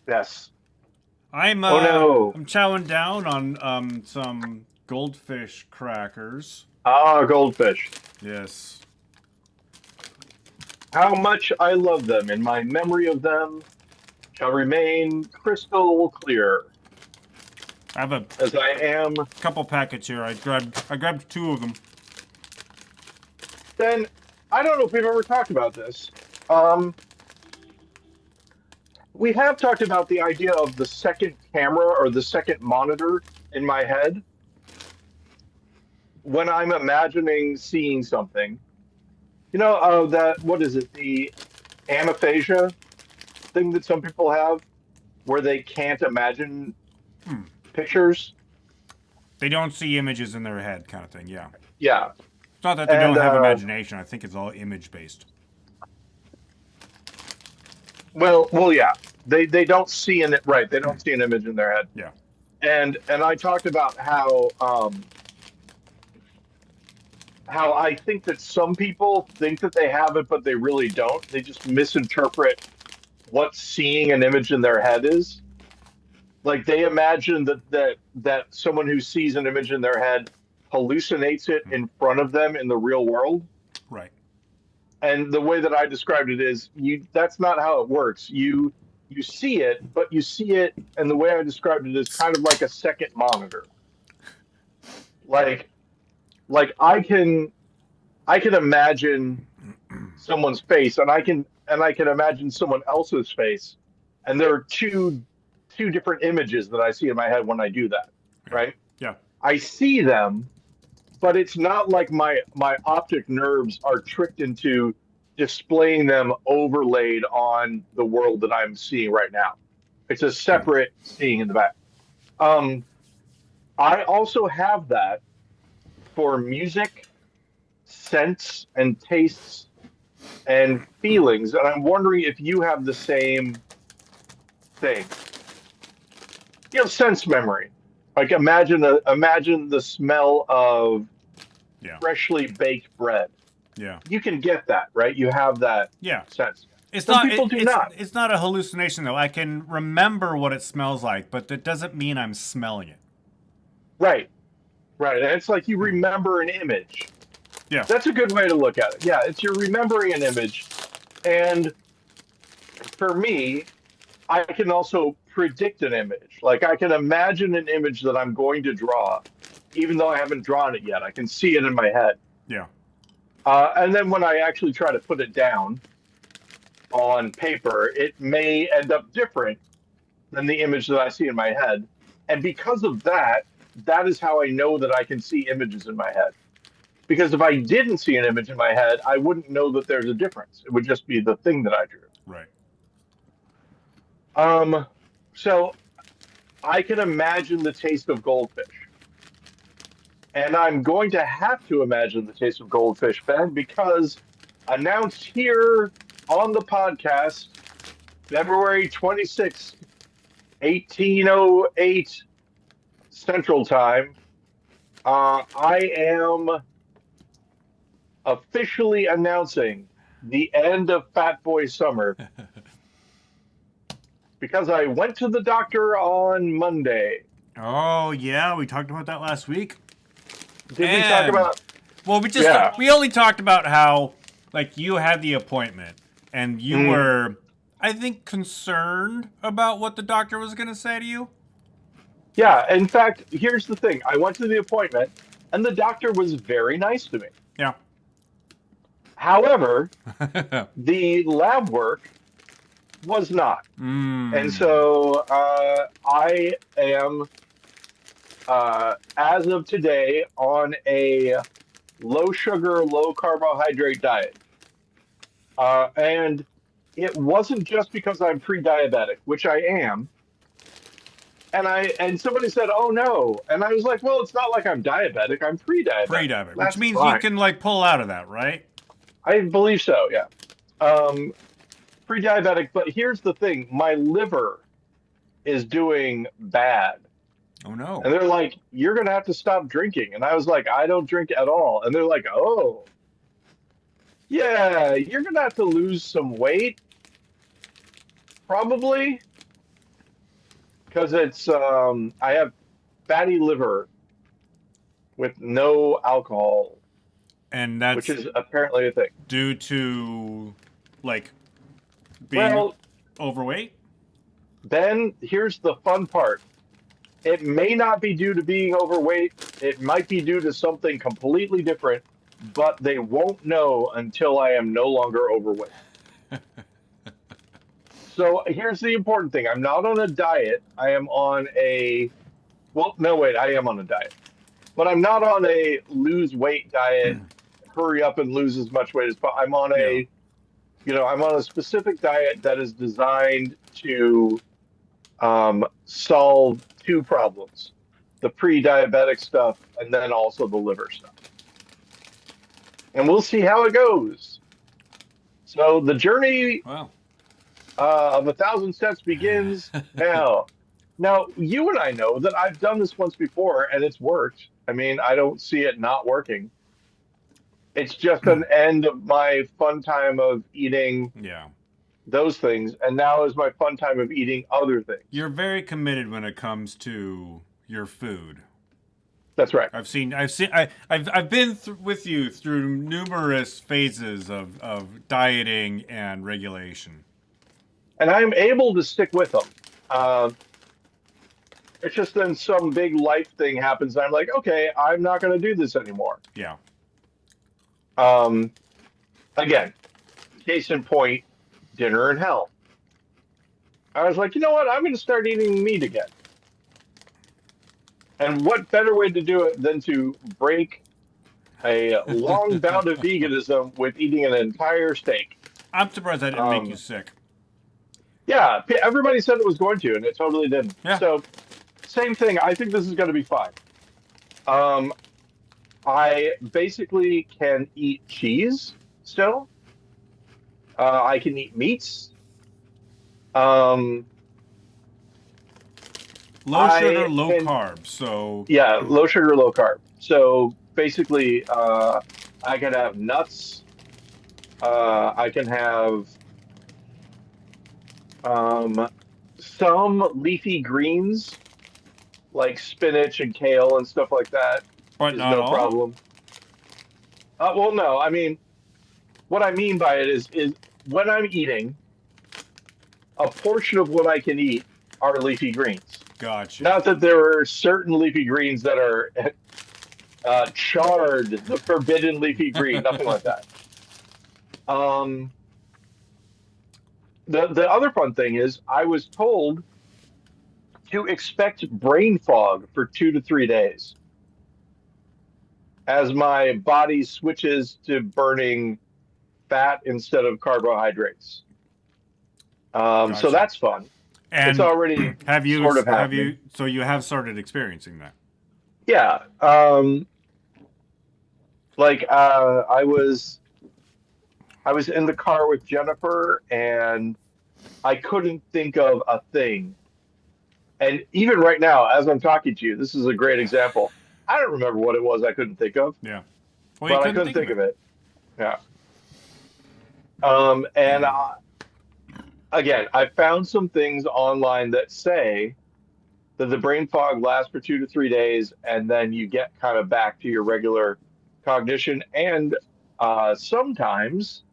Yes. I'm Oh no. I'm chowing down on some goldfish crackers. Ah, goldfish. Yes. How much I love them, and my memory of them shall remain crystal clear, I have a as I am. couple packets here. I grabbed two of them. Then I don't know if we've ever talked about this. Um, we have talked about the idea of the second camera or the second monitor in my head when I'm imagining seeing something. That what is it? The anaphasia thing that some people have, where they can't imagine Hmm. pictures. They don't see images in their head, kind of thing. Yeah. Yeah, It's not that they and don't have imagination. I think it's all image based. well, yeah. They don't see an right. They don't see an image in their head. Yeah. And I talked about how I think that some people think that they have it, but they really don't. They just misinterpret what seeing an image in their head is. Like they imagine that someone who sees an image in their head hallucinates it in front of them in the real world. Right. And the way that I described it is you that's not how it works. You see it, but you see it, and the way I described it is kind of like a second monitor. Like like I can imagine someone's face, and I can imagine someone else's face, and there are two different images that I see in my head when I do that, Yeah. right? Yeah. I see them, but it's not like my optic nerves are tricked into displaying them overlaid on the world that I'm seeing right now. It's a separate seeing in the back. Um, I also have that for music, scents, and tastes and feelings, and I'm wondering if you have the same thing. Sense memory. Like imagine the smell of Yeah. freshly baked bread. Yeah. You can get that, right? You have that Yeah. sense. It's Some not. people do not. It's not a hallucination though. I can remember what it smells like, but that doesn't mean I'm smelling it. Right, right. And it's like you remember an image. Yeah. That's a good way to look at it. Yeah, it's you're remembering an image. And for me, I can also predict an image. Like I can imagine an image that I'm going to draw, even though I haven't drawn it yet. I can see it in my head. Yeah. And then when I actually try to put it down on paper, it may end up different than the image that I see in my head. And because of that, that is how I know that I can see images in my head. Because if I didn't see an image in my head, I wouldn't know that there's a difference. It would just be the thing that I drew. Right. So I can imagine the taste of goldfish. And I'm going to have to imagine the taste of goldfish, Ben, because announced here on the podcast, February 26th, 1808 Central Time, I am officially announcing the end of Fat Boy Summer because I went to the doctor on Monday. Oh yeah, we talked about that last week. Did we talk about? Well, Yeah. we only talked about how like you had the appointment and you were, I think, concerned about what the doctor was going to say to you. Yeah. In fact, here's the thing: I went to the appointment, and the doctor was very nice to me. Yeah. However, the lab work was not. And so I am, as of today, on a low sugar, low carbohydrate diet. And it wasn't just because I'm pre-diabetic, which I am. And somebody said, "Oh no," and I was like, "Well, it's not like I'm diabetic. I'm pre-diabetic. Pre-diabetic, which That's means you fine." can like pull out of that, right? I believe so. Yeah. Um, Pre-diabetic, but here's the thing: my liver is doing bad. Oh no. And they're like, "You're gonna have to stop drinking." And I was like, "I don't drink at all." And they're like, "Oh, yeah, you're gonna have to lose some weight, probably." because it's I have fatty liver with no alcohol, And which that's is apparently a thing. due to, like, being Well, overweight? Ben, here's the fun part. It may not be due to being overweight. It might be due to something completely different, but they won't know until I am no longer overweight. So here's the important thing. I'm not on a diet. I am on a, well, no, wait, I am on a diet, but I'm not on a lose weight diet, hurry up and lose as much weight as possible. I'm on Yeah. a, I'm on a specific diet that is designed to solve two problems: the pre-diabetic stuff and then also the liver stuff. And we'll see how it goes. So the journey Well. of 1,000 steps begins now. Now, you and I know that I've done this once before and it's worked. I mean, I don't see it not working. It's just an end of my fun time of eating Yeah. those things, and now is my fun time of eating other things. You're very committed when it comes to your food. That's right. I've been with you through numerous phases of dieting and regulation. And I'm able to stick with them. It's just then some big life thing happens, and I'm like, okay, I'm not going to do this anymore. Yeah. Again, case in point, dinner in hell. I was like, you know what? I'm going to start eating meat again. And what better way to do it than to break a long bout of veganism with eating an entire steak? I'm surprised that didn't make you sick. Yeah, everybody said it was going to, and it totally didn't. Yeah. So, same thing. I think this is going to be fine. I basically can eat cheese still. I can eat meats. Low sugar, low carb. So yeah, low sugar, low carb. So basically, I can have nuts. I can have some leafy greens like spinach and kale and stuff like that. but Is not no all. problem. Well, no. I mean, what I mean by it is when I'm eating, a portion of what I can eat are leafy greens. Gotcha. Not that there are certain leafy greens that are charred, the forbidden leafy green, nothing like that. The other fun thing is I was told to expect brain fog for 2 to 3 days as my body switches to burning fat instead of carbohydrates. Gotcha. So that's fun. And it's already sort of happening. So you have started experiencing that? Yeah. I was in the car with Jennifer and I couldn't think of a thing. And even right now, as I'm talking to you, this is a great example. I don't remember what it was I couldn't think of. Yeah. Well, but I couldn't think of it. Yeah. Again, I found some things online that say that the brain fog lasts for 2 to 3 days, and then you get kind of back to your regular cognition. And sometimes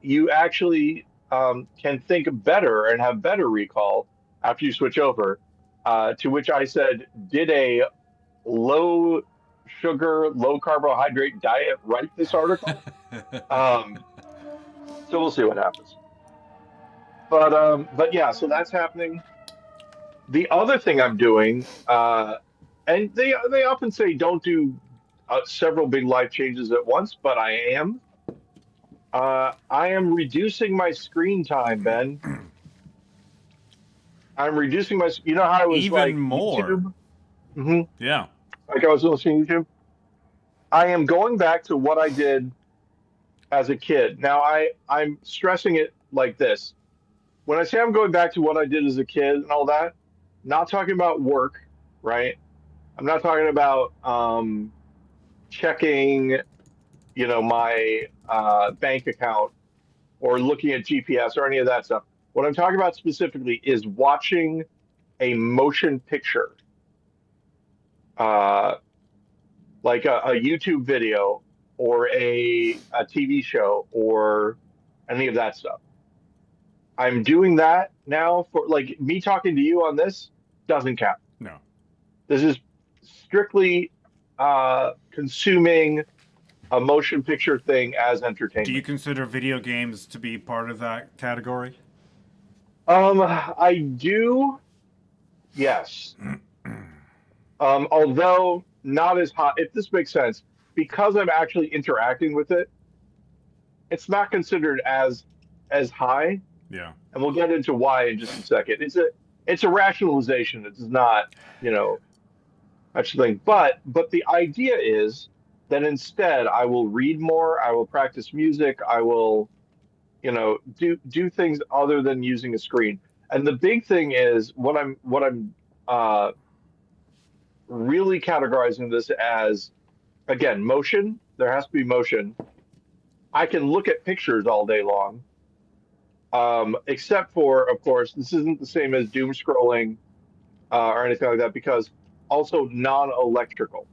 you actually can think better and have better recall after you switch over. To which I said, did a low sugar, low carbohydrate diet write this article? So we'll see what happens. But yeah, so that's happening. The other thing I'm doing, and they often say don't do several big life changes at once, but I am. I am reducing my screen time, Ben. I'm reducing my. You know how I was even like more. YouTube? Mm-hmm. Yeah. Like I was listening to YouTube. I am going back to what I did as a kid. Now I'm stressing it like this. When I say I'm going back to what I did as a kid and all that, not talking about work, right? I'm not talking about checking, my bank account or looking at GPS or any of that stuff. What I'm talking about specifically is watching a motion picture, uh, like a YouTube video or a TV show or any of that stuff. I'm doing that now for like me talking to you on this doesn't count. No. This is strictly consuming a motion picture thing as Do you entertainment. consider video games to be part of that category? I do, yes. Although not as high, if this makes sense, because I'm actually interacting with it, it's not considered as high, Yeah. and we'll get into why in just a second. It's a rationalization. It's not, you know, actually thing. But the idea is that instead I will read more, I will practice music, I will, you know, do things other than using a screen. And the big thing is what I'm really categorizing this as, again, motion. There has to be motion. I can look at pictures all day long, except for, of course, this isn't the same as doom scrolling or anything like that because also non-electrical.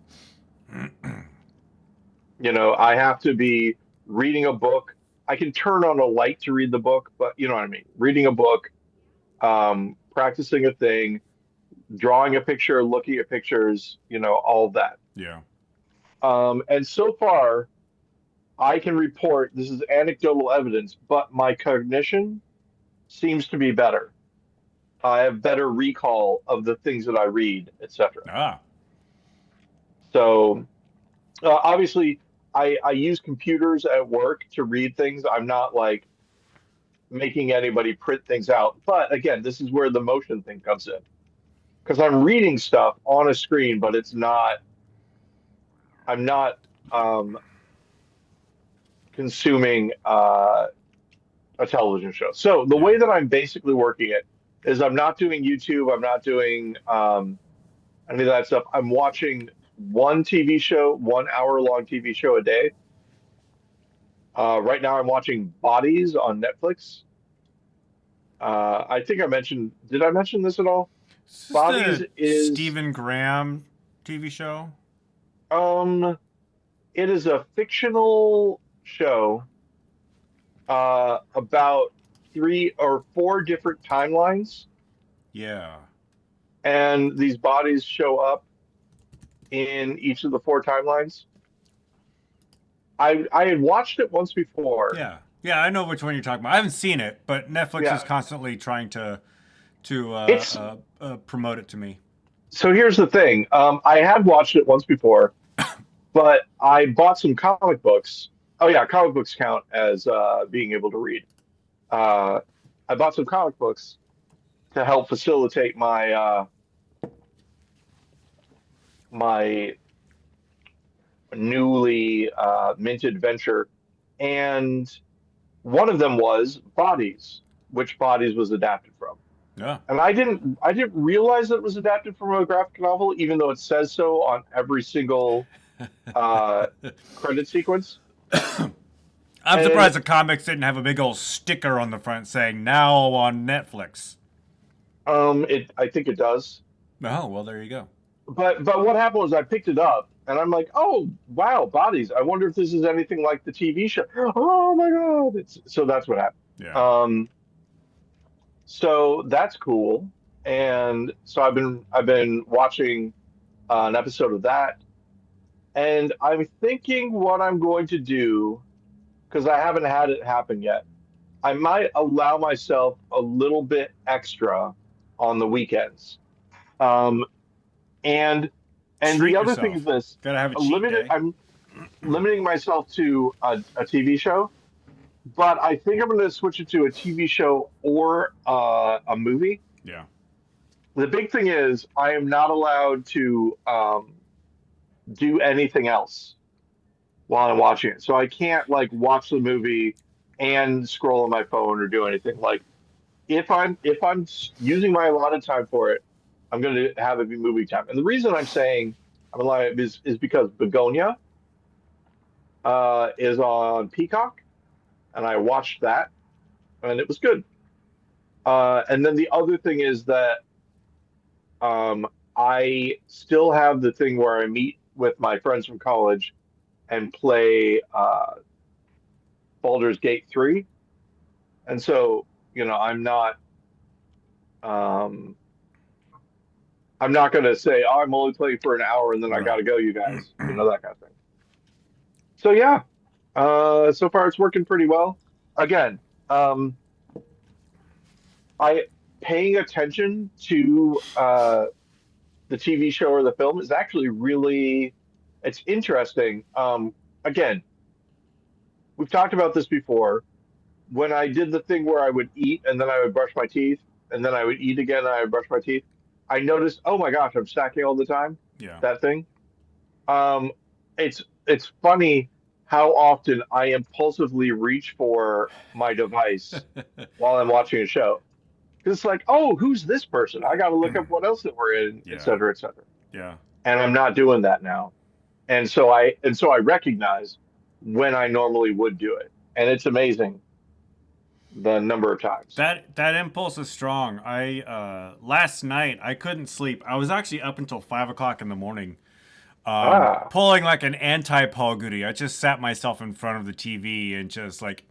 You know, I have to be reading a book. I can turn on a light to read the book, but you know what I mean. Reading a book, practicing a thing, drawing a picture, looking at pictures, you know, all that. Yeah. And so far, I can report this is anecdotal evidence, but my cognition seems to be better. I have better recall of the things that I read, etc. Ah. So obviously, I use computers at work to read things. I'm not like making anybody print things out. But again, this is where the motion thing comes in. Because I'm reading stuff on a screen, but I'm not consuming a television show. So the Yeah. way that I'm basically working it is I'm not doing YouTube, I'm not doing any of that stuff. I'm watching one TV show, 1 hour long TV show a day. Right now I'm watching Bodies on Netflix. I think did I mention this at all? Is this Bodies the is Stephen Graham TV show? um it is a fictional show about 3 or 4 different timelines, Yeah. and these bodies show up in each of the 4 timelines. I had watched it once before. Yeah. Yeah, I know which one you're talking about. I haven't seen it, but Netflix is Yeah, constantly trying to it's promote it to me. so here's the thing. I had watched it once before, but I bought some comic books. Oh yeah, comic books count as being able to read. Uh, I bought some comic books to help facilitate my newly minted venture, and one of them was Bodies, which Bodies was adapted from. Yeah. And I didn't realize that it was adapted from a graphic novel, even though it says so on every single uh, credit sequence. I'm And surprised the comics didn't have a big old sticker on the front saying now on Netflix. I think it does. Oh, well, there you go. But what happened was I picked it up and I'm like, oh wow, Bodies. I wonder if this is anything like the TV show. Oh my God! So that's what happened. Yeah. So that's cool. And so I've been watching an episode of that, and I'm thinking what I'm going to do because I haven't had it happen yet. I might allow myself a little bit extra on the weekends. Um, and and the Treat other thing yourself. is this: Gotta have a cheat day. I'm limiting myself to a TV show, but I think I'm going to switch it to a TV show or a movie. Yeah. The big thing is I am not allowed to do anything else while I'm watching it. So I can't like watch the movie and scroll on my phone or do anything. Like if I'm using my allotted time for it, I'm going to have it be movie time. And the reason I'm saying I'm allowed is because Begonia is on Peacock, and I watched that, and it was good. And then the other thing is that I still have the thing where I meet with my friends from college and play Baldur's Gate 3. And so, um, I'm not going to say, oh, I'm only playing for an hour and then I got Right. to go, you guys, that kind of thing. So yeah, so far it's working pretty well. Again, um, I paying attention to the TV show or the film is actually really it's interesting. Again, we've talked about this before. When I did the thing where I would eat and then I would brush my teeth and then I would eat again and I would brush my teeth, I noticed, oh my gosh, I'm snacking all the time. Yeah. That thing. Um, it's funny how often I impulsively reach for my device while I'm watching a show. Because it's like, oh, who's this person? I got to look up what else that we're in, et Yeah. cetera, et cetera. Yeah. And I'm not doing that now. And so I recognize when I normally would do it. And it's amazing the number of times. That impulse is strong. I last night I couldn't sleep. I was actually up until 5 o'clock in the morning, Ah, pulling like an anti Paul Goody. I just sat myself in front of the TV and just like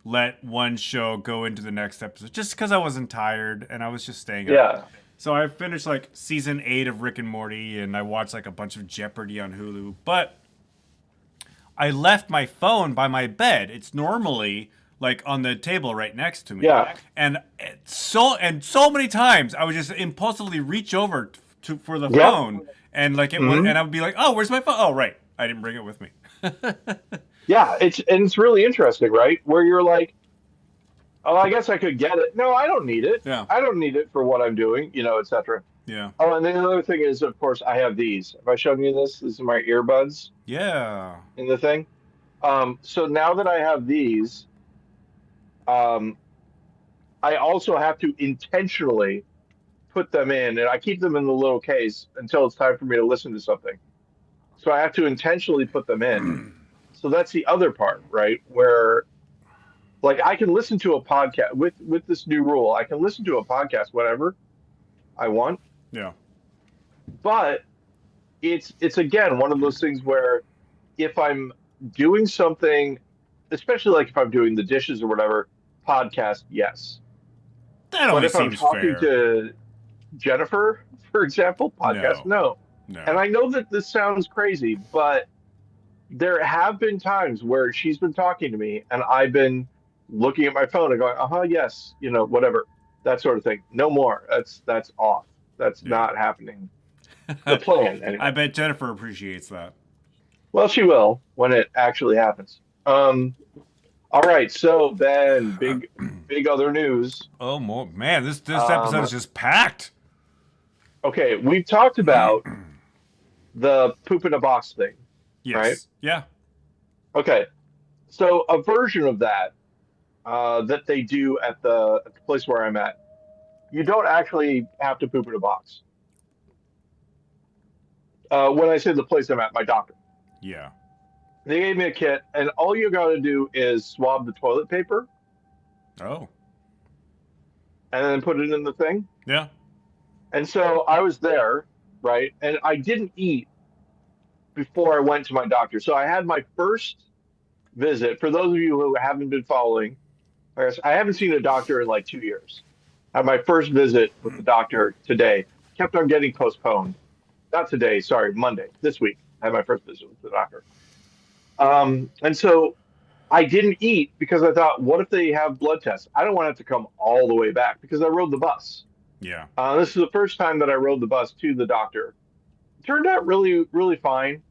let one show go into the next episode, just because I wasn't tired and I was just staying up. yeah, So I finished like season 8 of Rick and Morty, and I watched like a bunch of Jeopardy on Hulu. But I left my phone by my bed. It's normally like on the table right next to me. yeah, And so many times I would just impulsively reach over for the yep. phone, and like it was, Hmm. and I would be like, "Oh, where's my phone? Oh, right, I didn't bring it with me." Yeah, it's really interesting, right? Where you're like, oh, I guess I could get it. No, I don't need it. Yeah, I don't need it for what I'm doing, et cetera. yeah, Oh, and then the other thing is, of course, I have these. Have I shown you this? This is my earbuds yeah. in the thing. So now that I have these, um, I also have to intentionally put them in, and I keep them in the little case until it's time for me to listen to something. So I have to intentionally put them in. So that's the other part, right? Where like I can listen to a podcast with this new rule. I can listen to a podcast whenever I want, Yeah. but it's again one of those things where if I'm doing something, especially like if I'm doing the dishes or whatever, podcast, yes. That But only if I'm seems talking fair. to Jennifer, for example, podcast, No, no. And no. I know that this sounds crazy, but there have been times where she's been talking to me and I've been looking at my phone and going, uh-huh, yes, whatever, that sort of thing. No more. That's off. That's Yeah. not happening. The plan, I anyway. bet Jennifer appreciates that. Well, she will when it actually happens. All right, so then big other news. Oh, man, this episode Um, is just packed. okay, we've talked about the poop in a box thing, right? Yes. Yeah. Okay, so a version of that that they do at the place where I'm at, you don't actually have to poop in a box. When I say the place I'm at, my doctor, Yeah. they gave me a kit, and all you got to do is swab the toilet paper Oh. and then put it in the thing. Yeah. And so I was there, right? And I didn't eat before I went to my doctor. So I had my first visit. For those of you who haven't been following, I haven't seen a doctor in like 2 years. I had my first visit with the doctor today. Kept on getting postponed. Not today, sorry, Monday, this week. I had my first visit with the doctor. And so I didn't eat because I thought, what if they have blood tests? I don't want to have to come all the way back because I rode the bus. Yeah. This is the first time that I rode the bus to the doctor. It turned out really, really fine.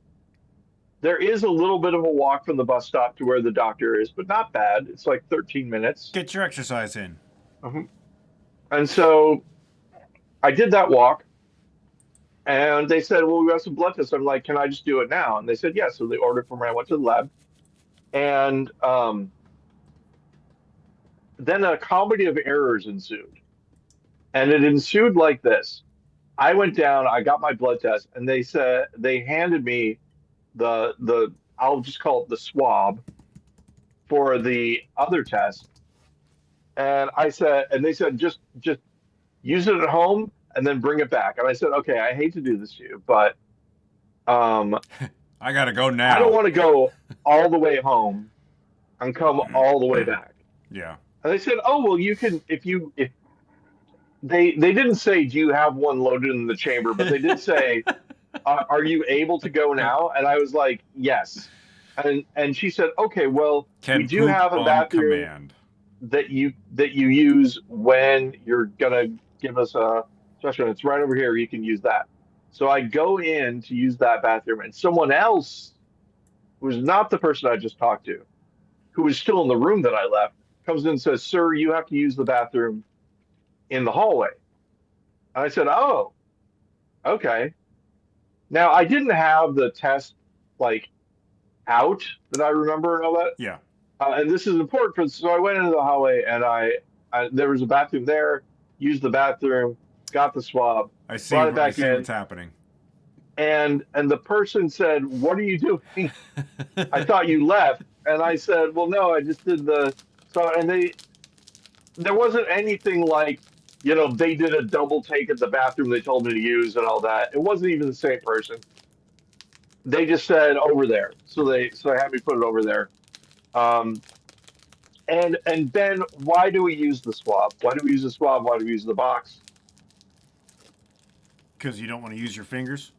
There is a little bit of a walk from the bus stop to where the doctor is, but not bad. It's like 13 minutes. Get your exercise in. Mhm. And so I did that walk, and they said, well, we have some blood tests. I'm like, can I just do it now? And they said, yes. So they ordered for me. I went to the lab. And then a comedy of errors ensued. And it ensued like this. I went down, I got my blood test, and they handed me the I'll just call it the swab for the other test. And they said just use it at home and then bring it back. And I said, okay, I hate to do this to you, but um, I gotta go I don't now. want to go all the way home and come all the way back. Yeah. And they said, oh, well, you can, if they didn't say, do you have one loaded in the chamber, but they did say, are you able to go now? And I was like, yes. And she said, okay, well, we Can do poop have a on bathroom command. that you use when you're gonna give us a session. It's right over here. You can use that. So I go in to use that bathroom, and someone else who's not the person I just talked to, who was still in the room that I left, comes in and says, "Sir, you have to use the bathroom in the hallway." And I said, "Oh, okay." Now I didn't have the test like out that I remember and all that. Yeah. And this is important for. So I went into the hallway and there was a bathroom there. Used the bathroom, got the swab, I see. brought it I back see what's in, happening. and the person said, "What are you doing? I thought you left." And I said, "Well, no, I just did the." So and there wasn't anything like, they did a double take at the bathroom they told me to use and all that. It wasn't even the same person. They just said over there, so they had me put it over there. Um, and Ben, why do we use the swab? Why do we use the swab? Why do we use the box? Because you don't want to use your fingers.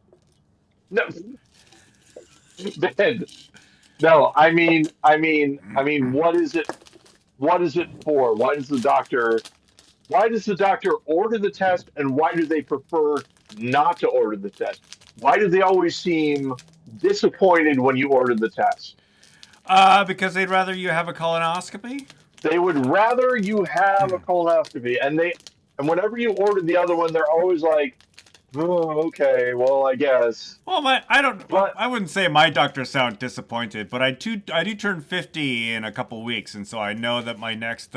No, Ben. No, I mean, what is it? What is it for? Why does the doctor order the test, and why do they prefer not to order the test? Why do they always seem disappointed when you order the test? Because they'd rather you have a colonoscopy. They would rather you have a colonoscopy, and whenever you order the other one, they're always like, "Oh, okay, well, I guess." Well, But I wouldn't say my doctors sound disappointed, but I do turn 50 in a couple weeks, and so I know that my next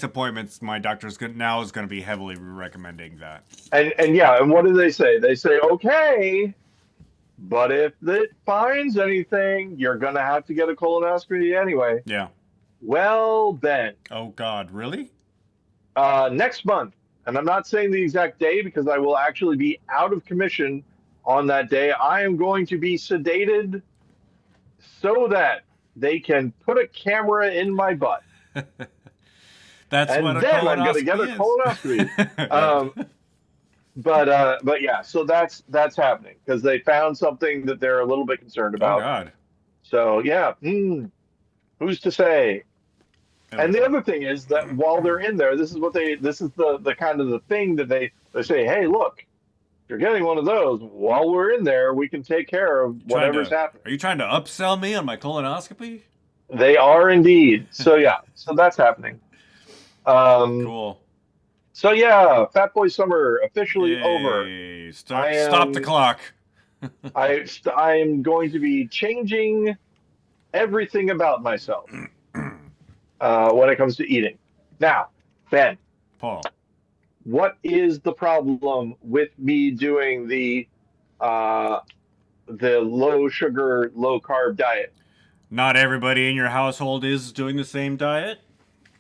appointments, my doctor's now is going to be heavily recommending that. and yeah, and what do they say? They say, "Okay, but if it finds anything, you're gonna have to get a colonoscopy anyway." Yeah. Well, Ben, Oh God, really? next month, and I'm not saying the exact day because I will actually be out of commission on that day. I am going to be sedated so that they can put a camera in my butt, That's what and a then I'm going to get a colonoscopy colonoscopy. is. Um, but yeah, so that's happening because they found something that they're a little bit concerned Oh about. God. So yeah, who's to say? It'll And be the fun. other thing is that while they're in there, this is the kind of the thing that they say, hey, look, if you're getting one of those, while we're in there, we can take care of whatever's happening. Are you trying to upsell me on my colonoscopy? They are indeed. So yeah, so that's happening. Um, Cool. so yeah, Fat Boy Summer officially over. Yay. I Stop the am clock. I am going to be changing everything about myself when it comes to eating. Now, Ben, Paul. what is the problem with me doing the low sugar, low carb diet? Not everybody in your household is doing the same diet.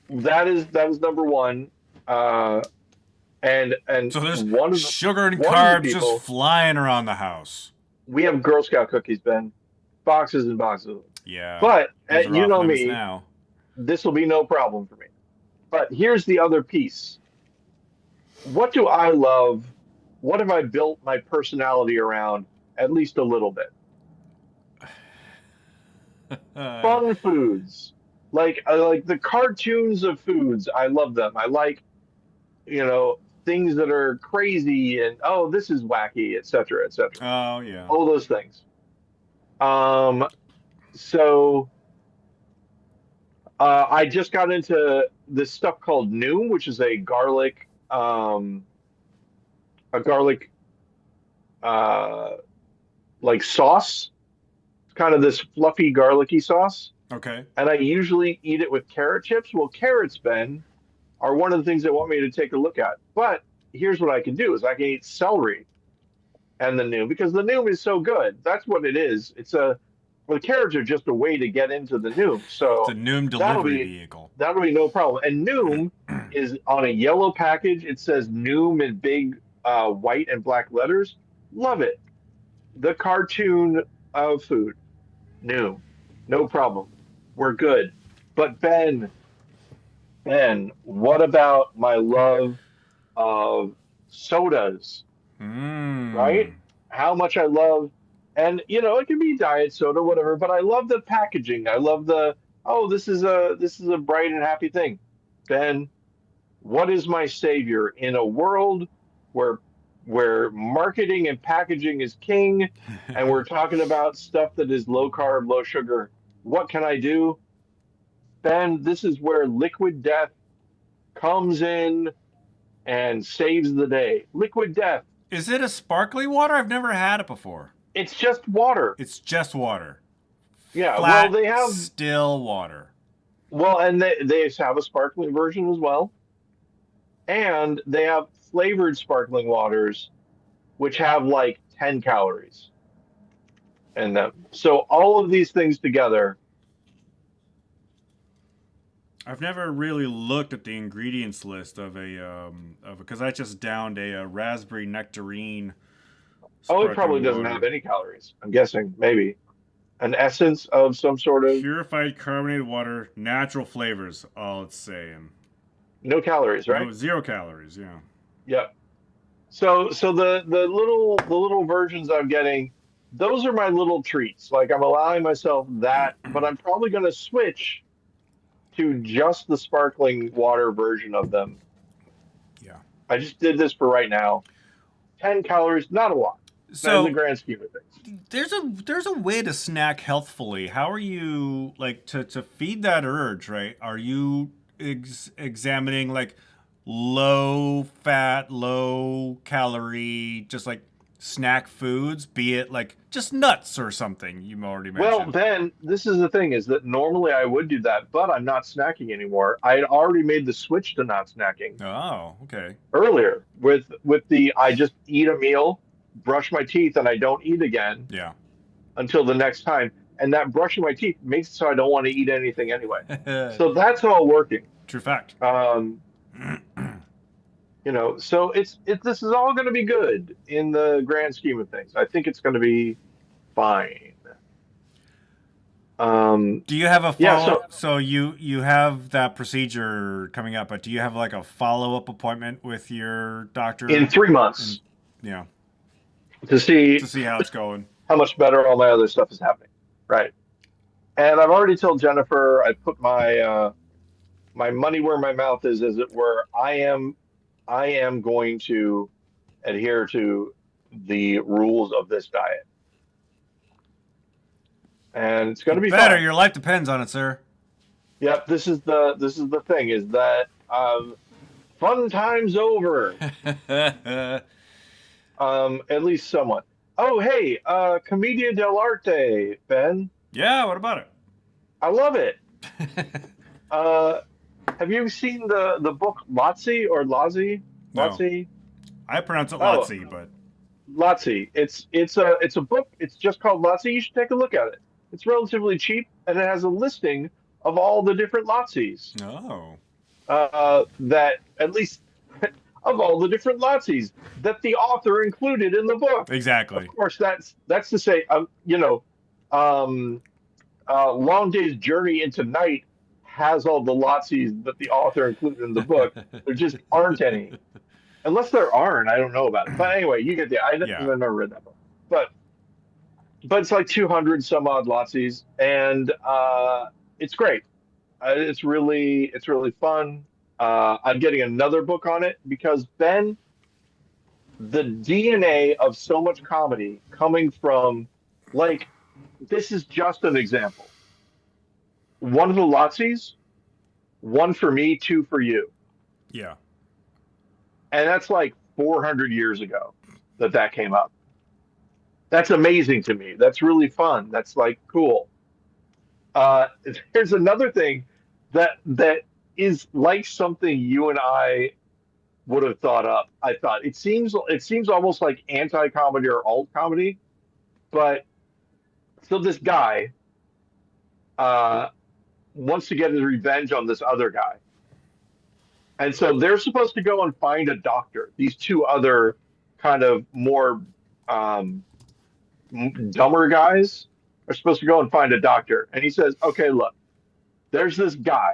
That is number one. And So there's one of the sugar and one of the carbs just people flying around the house. we have Girl Scout cookies, Ben, boxes and boxes of them. Yeah. But Those are you off know limits me, now. this will be no problem for me. But here's the other piece. What do I love? What have I built my personality around? At least a little bit. Fun foods, like I like the cartoons of foods. I love them. I like things that are crazy and oh this is wacky, etc., etc. Oh, yeah. All those things. Um, so I just got into this stuff called Noom, which is a garlic uh, like sauce. It's kind of this fluffy garlicky sauce, Okay. and I usually eat it with carrot chips. Well, carrots, Ben, are one of the things they want me to take a look at. But here's what I can do: is I can eat celery and the Noom because the Noom is so good. That's what it is. Well, the carrots are just a way to get into the Noom. It's So a Noom that'll delivery be vehicle. that'll be no problem. And Noom is on a yellow package. It says Noom in big white and black letters. Love it. The cartoon of food, new, no problem. We're good. But Ben, what about my love of sodas, right? Mmm. How much I love, and it can be diet soda, whatever, but I love the packaging. I love oh, this is a bright and happy thing. Ben, what is my savior in a world where marketing and packaging is king, and we're talking about stuff that is low carb, low sugar? What can I do? Ben, this is where liquid death comes in and saves the day. Liquid death. Is it a sparkly water? I've never had it before. It's just water. It's just water. Yeah, well, Flat, they have still water. and they have a sparkling version as well, and they have flavored sparkling waters, which have like 10 calories in them. So all of these things together. I've never really looked at the ingredients list of because I just downed a raspberry nectarine Oh, it probably sparkling doesn't have water. any calories. I'm guessing maybe an essence of some sort of Purified carbonated water, natural flavors. All it's saying. no calories, right? No, 0 calories. Yeah. Yep. So the little versions I'm getting, those are my little treats. Like I'm allowing myself that, but I'm probably going to switch to just the sparkling water version of them. Yeah. I just did this for right now. 10 calories, not a lot, not in the So grand scheme of things. there's a way to snack healthfully. How are you like to feed that urge? Right? Are you examining like low fat, low calorie, just like snack foods, be it like just nuts or something you already Well, mentioned? Ben, this is the thing is that normally I would do that, but I'm not snacking anymore. I had already made the switch to not snacking Oh, okay. earlier with the I just eat a meal, brush my teeth, and I don't eat again Yeah. until the next time. And that brushing my teeth makes it so I don't want to eat anything anyway. So that's all working. True fact. Um, so this is all going to be good in the grand scheme of things. I think it's going to be fine. Do you have a Yeah, follow? so So you have that procedure coming up, but do you have like a follow up appointment with your in doctor? three And months yeah, to see to see how it's going. how much better all my other stuff is happening. Right. And I've already told Jennifer I put my money where my mouth is, as it were. I am going to adhere to the rules of this diet, and it's going You to be better. fine. Your life depends on it, sir. Yep, this is the thing is that fun times over, Yeah. at least somewhat. Oh, hey, Commedia dell'arte, Ben. What about I love it. it? Uh, have you seen the book Lotzi or Lazi? No, Lotzi? I pronounce it Oh, Lotzi, but Lotzi. It's a book. It's just called Lotzi. You should take a look at it. It's relatively cheap, and it has a listing of all the different Lotzis. oh, That at least of all the different Lotzis that the author included in the book. Of exactly. course, that's to say, um, Long Day's Journey into Night has all the Lotzis that the author included in the book. There just aren't any, unless there aren't. I don't know about it. But anyway, you get the. I've Yeah, never read that book, but it's like 200 some odd Lotzis, and it's great. It's really fun. I'm getting another book on it because Ben, the DNA of so much comedy coming from, like, this is just an example. One of the Lotzis, one for me, two for you, yeah. and that's like 400 years ago that came up. That's amazing to me. That's really fun. That's like cool. Uh, there's another thing that is like something you and I would have thought up. I thought it seems almost like anti-comedy or alt comedy, but so this guy uh, wants to get his revenge on this other guy, and so they're supposed to go and find a doctor. These two other kind of more um, dumber guys are supposed to go and find a doctor. And he says, okay, look, there's this guy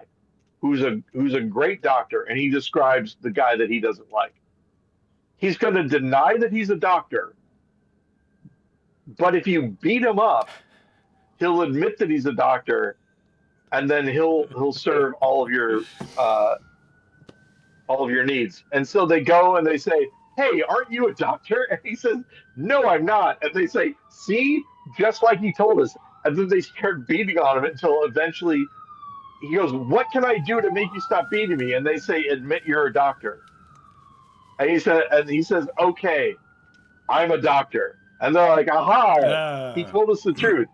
who's a great doctor, and he describes the guy that he doesn't like. He's going to deny that he's a doctor, but if you beat him up, he'll admit that he's a doctor, and then he'll serve uh, all of your needs. And so they go and they say, "Hey, aren't you a doctor?" And he says, "No, I'm not." And they say, "See, just like he told us." And then they start beating on him until eventually he goes, "What can I do to make you stop beating me?" And they say, "Admit you're a doctor." And he says, "Okay, I'm a doctor." And they're like, "Aha, he Uh, told us the truth."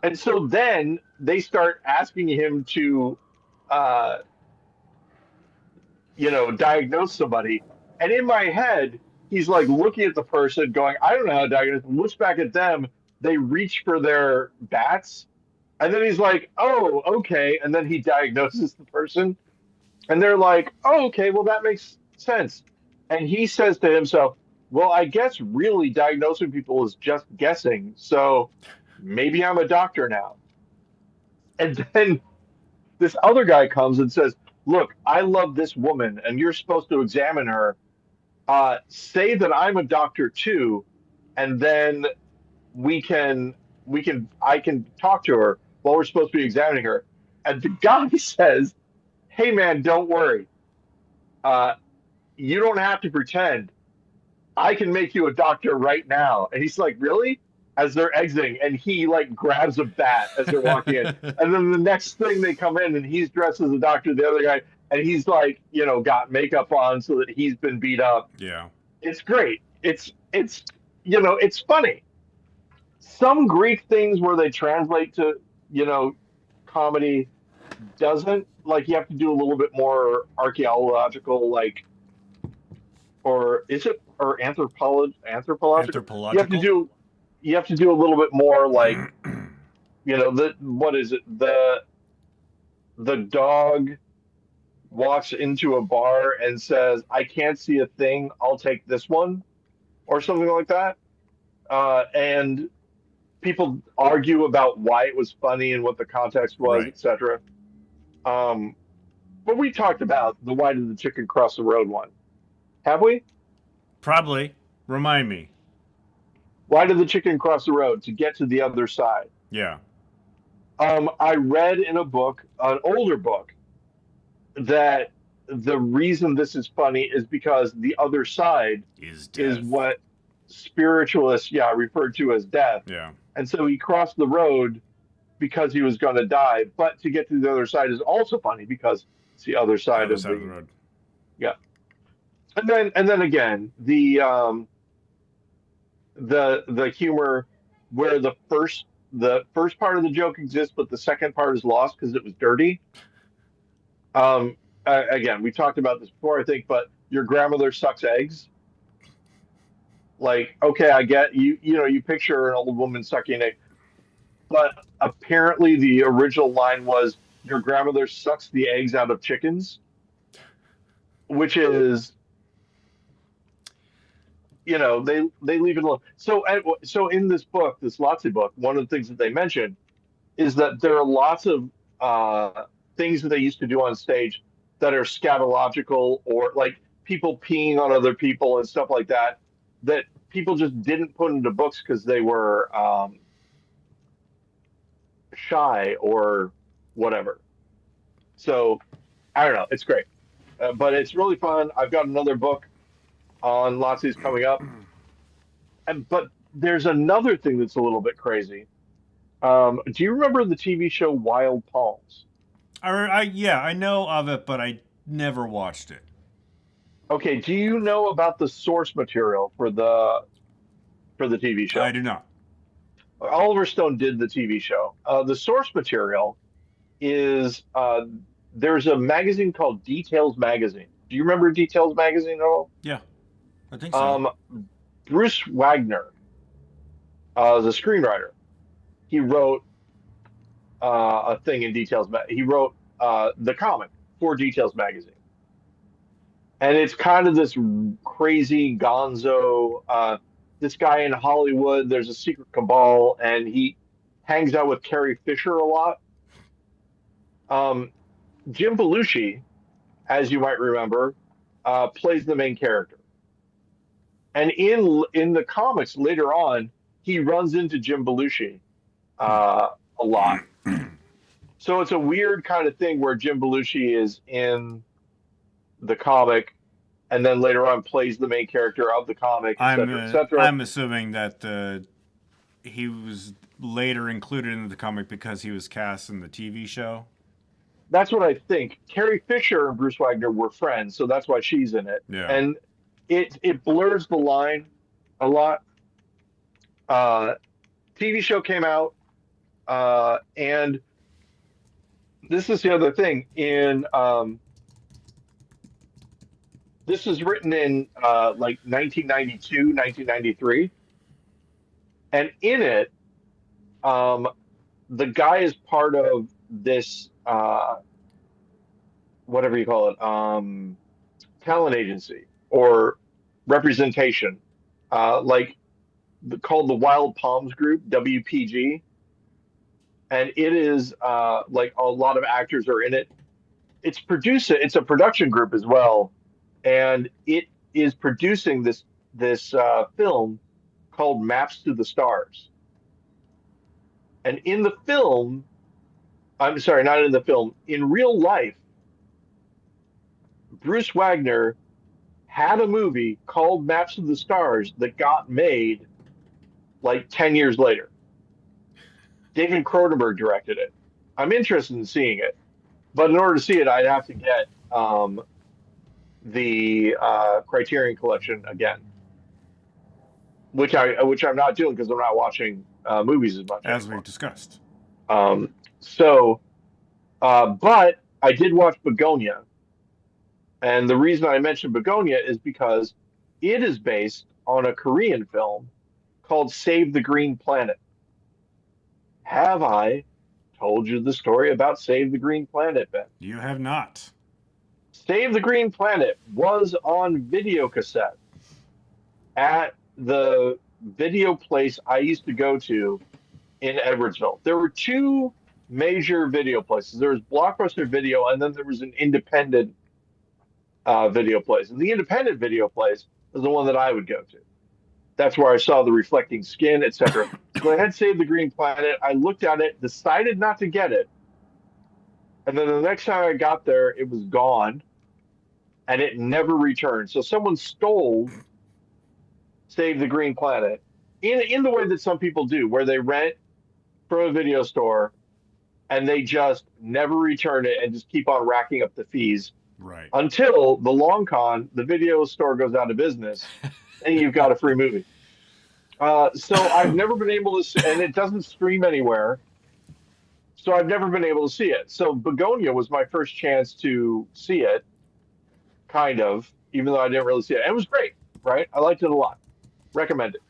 And so then they start asking him to, uh, diagnose somebody. And in my head, he's like looking at the person, going, "I don't know how to diagnose." Looks back at them. They reach for their bats, and then he's like, "Oh, okay." And then he diagnoses the person, and they're like, "Oh, okay. Well, that makes sense." And he says to himself, "Well, I guess really diagnosing people is just guessing. So maybe I'm a doctor now." And then this other guy comes and says, "Look, I love this woman, and you're supposed to examine her. Say that I'm a doctor too, and then we can I can talk to her while we're supposed to be examining her." And the guy says, "Hey man, don't worry. Uh, you don't have to pretend. I can make you a doctor right now." And he's like, "Really?" As they're exiting, and he like grabs a bat as they're walking in. And then the next thing they come in, and he's dressed as a doctor, the other guy, and he's like, got makeup on so that he's been beat up. yeah. It's great. It's funny. Some Greek things where they translate to, you know, comedy doesn't, like, you have to do a little bit more archaeological, like, or is it, or anthropological? You have to Anthropological? do you have to do a little bit more, like, the what is it? The dog walks into a bar and says, "I can't see a thing. I'll take this one," or something like that. And people argue about why it was funny and what the context was, Right. etc. Um, but we talked about the "Why did the chicken cross the road" one, have we? Probably. Remind me. Why did the chicken cross the road? To get to the other side. Yeah. I read in a book, an older book, that the reason this is funny is because the other side Is is death. what spiritualists, yeah, referred to as death. Yeah. And so he crossed the road because he was going to die. But to get to the other side is also funny because it's the other The side other of side of the the, road. yeah. And then again, the humor where the first part of the joke exists, but the second part is lost because it was dirty. Um, Again, we talked about this before, I think, but your grandmother sucks eggs. Like, okay, I get you. You picture an old woman sucking egg, but apparently the original line was your grandmother sucks the eggs out of chickens, which is, they leave it alone. So in this book, this Lotsie book, one of the things that they mention is that there are lots of things that they used to do on stage that are scatological, or like people peeing on other people and stuff like that, that people just didn't put into books because they were shy or whatever. So I don't know. It's great, but it's really fun. I've got another book on Lotsies coming up, but there's another thing that's a little bit crazy. Do you remember the TV show Wild Palms? Yeah, I know of it, but I never watched it. Okay, do you know about the source material for the TV I show? do not. Oliver Stone did the TV show. The source material is there's a magazine called Details Magazine. Do you remember Details Magazine at all? Yeah, I think so. Um, Bruce Wagner, the screenwriter, he wrote a thing in Details. He wrote the comic for Details Magazine, and it's kind of this crazy gonzo. This guy in Hollywood, there's a secret cabal, and he hangs out with Carrie Fisher a lot. Um, Jim Belushi, as you might remember, plays the main character. And in the comics later on, he runs into Jim Belushi a lot. So it's a weird kind of thing where Jim Belushi is in the comic and then later on plays the main character of the comic, et cetera, et cetera. I'm assuming that he was later included in the comic because he was cast in the TV show. That's what I think. Carrie Fisher and Bruce Wagner were friends, so that's why she's in it. Yeah. And it blurs the line a lot. TV show came out, and this is the other thing. This was written in like 1992, 1993, and in it, um, the guy is part of this whatever you call it, talent agency or representation, like called the Wild Palms Group, WPG, and it is like a lot of actors are in it. It's a production group as well, and it is producing this film called Maps to the Stars. And in the film, I'm sorry, not in the film, in real life, Bruce Wagner had a movie called Maps to the Stars that got made like 10 years later. David Cronenberg directed it. I'm interested in seeing it, but in order to see it, I'd have to get the Criterion Collection again, which I'm not doing because I'm not watching movies as much as anymore. we've discussed. But I did watch Begonia, and the reason I mentioned Begonia is because it is based on a Korean film called Save the Green Planet. Have I told you the story about Save the Green Planet, Ben? You have not. Save the Green Planet was on video cassette at the video place I used to go to in Edwardsville. There were two major video places. There was Blockbuster Video, and then there was an independent video place. And the independent video place was the one that I would go to. That's where I saw the reflecting skin, etc. So I had Save the Green Planet. I looked at it, decided not to get it. And then the next time I got there, it was gone and it never returned. So someone stole Save the Green Planet in the way that some people do, where they rent from a video store and they just never return it and just keep on racking up the fees. Right. Until the long con, the video store goes out of business and you've got a free movie. So I've never been able to, and it doesn't stream anywhere. So I've never been able to see it. So Begonia was my first chance to see it, kind of, even though I didn't really see it. And it was great, right? I liked it a lot. Recommend it.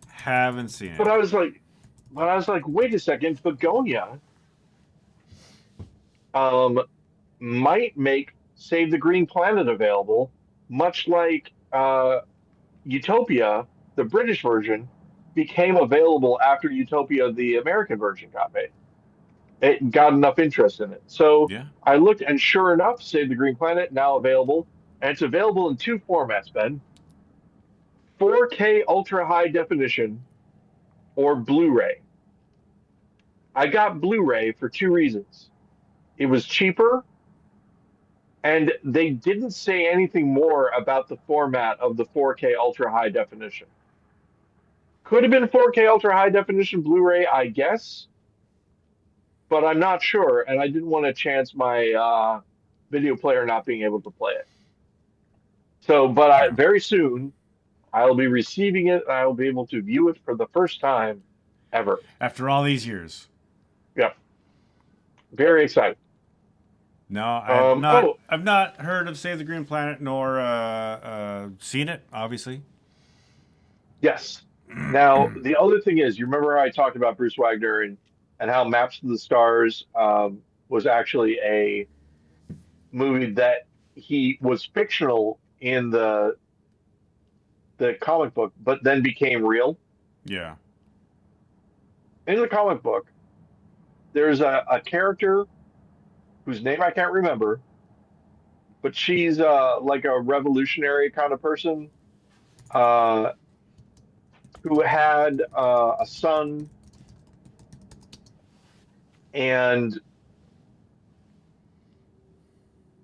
Haven't seen it. But I was like, wait a second, Begonia might make Save the Green Planet available, much like Utopia, the British version, became available after Utopia, the American version, got made. It got enough interest in it. So yeah. I looked, and sure enough, Save the Green Planet, now available. And it's available in two formats, Ben. 4K ultra high definition or Blu-ray. I got Blu-ray for two reasons. It was cheaper, and they didn't say anything more about the format of the 4K ultra high definition. Could have been 4K ultra high definition Blu-ray, I guess, but I'm not sure, and I didn't want to chance my video player not being able to play it. So, but very soon, I'll be receiving it, and I will be able to view it for the first time ever. After all these years. Yeah. Very excited. No, I've not heard of Save the Green Planet nor seen it, obviously. Yes. Now, the other thing is, you remember I talked about Bruce Wagner and how Maps to the Stars was actually a movie that he was fictional in the comic book, but then became real. Yeah. In the comic book, there's a character whose name I can't remember, but she's like a revolutionary kind of person uh, who had a son, and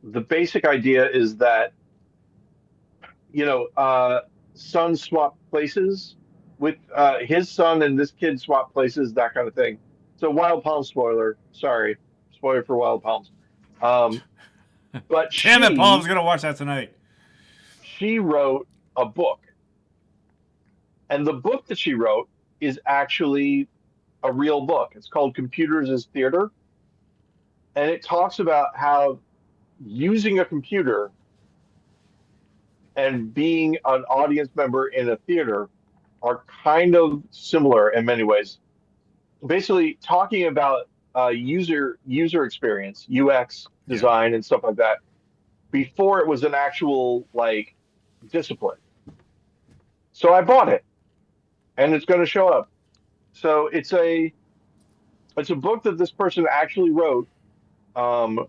the basic idea is that sons swap places with his son and this kid swap places, that kind of thing. So Wild Palm spoiler, sorry, spoiler for Wild Palms. Um, but Damn it, Paul! I was she gonna watch that tonight. she wrote a book, and the book that she wrote is actually a real book. It's called Computers as Theater, and it talks about how using a computer and being an audience member in a theater are kind of similar in many ways. Basically, talking about user experience, UX Yeah. design, and stuff like that before it was an actual like discipline. So I bought it, and it's going to show up. So it's a book that this person actually wrote, um,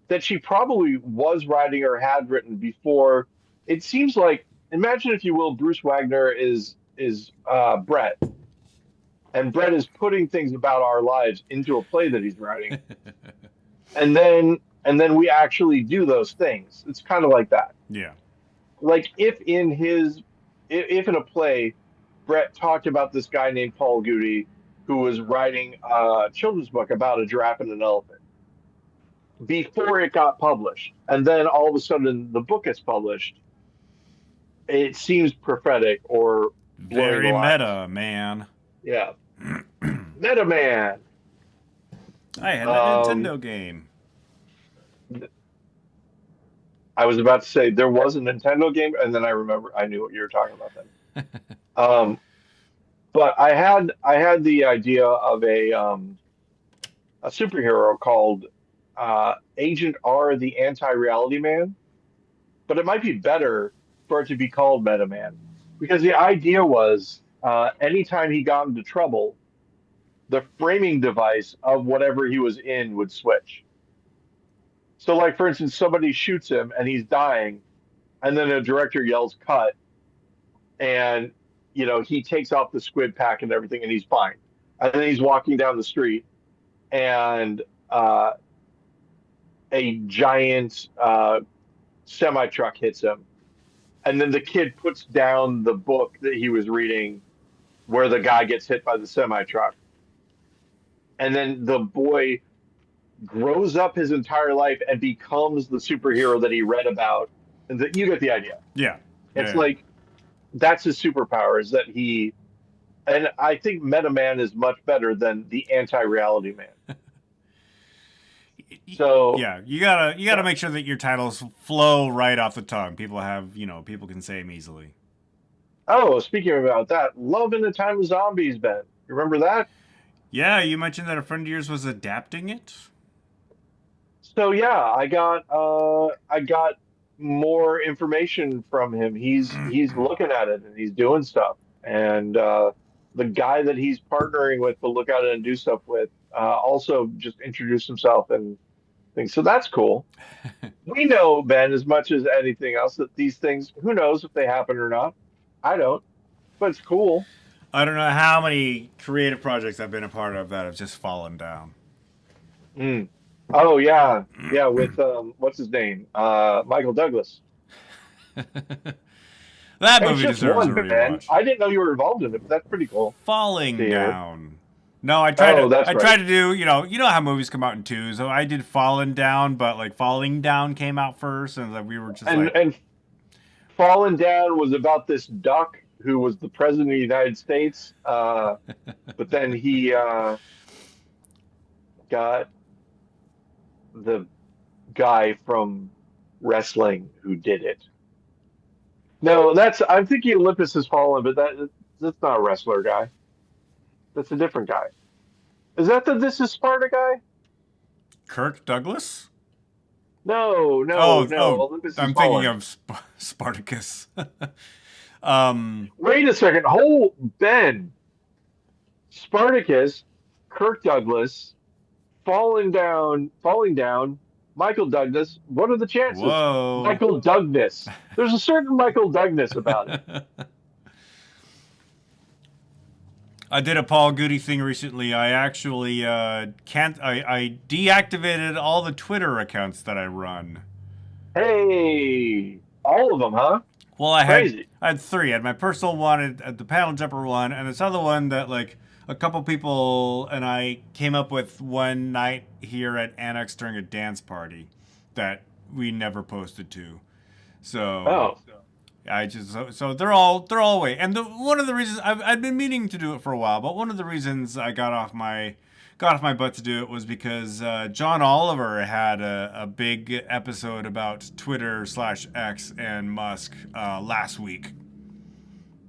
that she probably was writing or had written before. It seems like, imagine if you will, Bruce Wagner is Brett, and Brett is putting things about our lives into a play that he's writing, and then we actually do those things. It's kind of like that. Yeah. Like if in a play, Brett talked about this guy named Paul Goody who was writing a children's book about a giraffe and an elephant before it got published, and then all of a sudden the book gets published. It seems prophetic or blurring the Very lines. meta, man. Yeah, Meta Man. I had that Um, Nintendo game. I was about to say there was a Nintendo game, and then I knew what you were talking about then. Um, but I had the idea of a superhero called Agent R, the Anti-Reality Man, but it might be better for it to be called Meta Man because the idea was anytime he got into trouble, the framing device of whatever he was in would switch. So, like for instance, somebody shoots him and he's dying, and then a director yells "cut," and he takes off the squid pack and everything, and he's fine. And then he's walking down the street, and a giant semi truck hits him, and then the kid puts down the book that he was reading, where the guy gets hit by the semi truck, and then the boy grows up his entire life and becomes the superhero that he read about, and that you get the idea. Yeah. It's Yeah. like that's his superpower is that he and I think Meta Man is much better than the anti-reality man. So Yeah, you gotta yeah. make sure that your titles flow right off the tongue. People can say them easily. Oh, speaking about that, Love in the Time of Zombies, Ben. You remember that? Yeah, you mentioned that a friend of yours was adapting it. So yeah, I got more information from him. He's looking at it and he's doing stuff. And the guy that he's partnering with to look at it and do stuff with also just introduced himself and things. So that's cool. We know, Ben, as much as anything else, that these things, who knows if they happen or not? I don't, but it's cool. I don't know how many creative projects I've been a part of that have just fallen down. Mm. Oh yeah, yeah. With what's his name? Michael Douglas. That It's movie just deserves a one, man. rewatch. I didn't know you were involved in it, but that's pretty cool to Falling hear. Down. No, I tried Oh, to. that's I right. tried to do. You know how movies come out in twos. So I did Fallen Down, but like Falling Down came out first, and like we were just And like, and Fallen Down was about this duck who was the president of the United States, but then he got the guy from wrestling who did it. No, I'm thinking Olympus Has Fallen, but that's not a wrestler guy. That's a different guy. Is that the This Is Sparta guy? Kirk Douglas. Oh, No. oh, Olympus is I'm thinking fallen. of Spartacus. Wait a second. Hold Ben. Spartacus, Kirk Douglas, falling down. Michael Douglas. What are the chances? Whoa. Michael Douglas. There's a certain Michael Douglas about it. I did a Paul Goody thing recently. I actually can't. I deactivated all the Twitter accounts that I run. Hey, all of them, huh? Well, Crazy. I had three. I had my personal one, the panel jumper one, and this other one that like a couple people and I came up with one night here at Annex during a dance party that we never posted to. So Oh, I just so they're all away. And one of the reasons I've been meaning to do it for a while, but one of the reasons I got off my butt to do it was because John Oliver had a big episode about Twitter/X and Musk last week.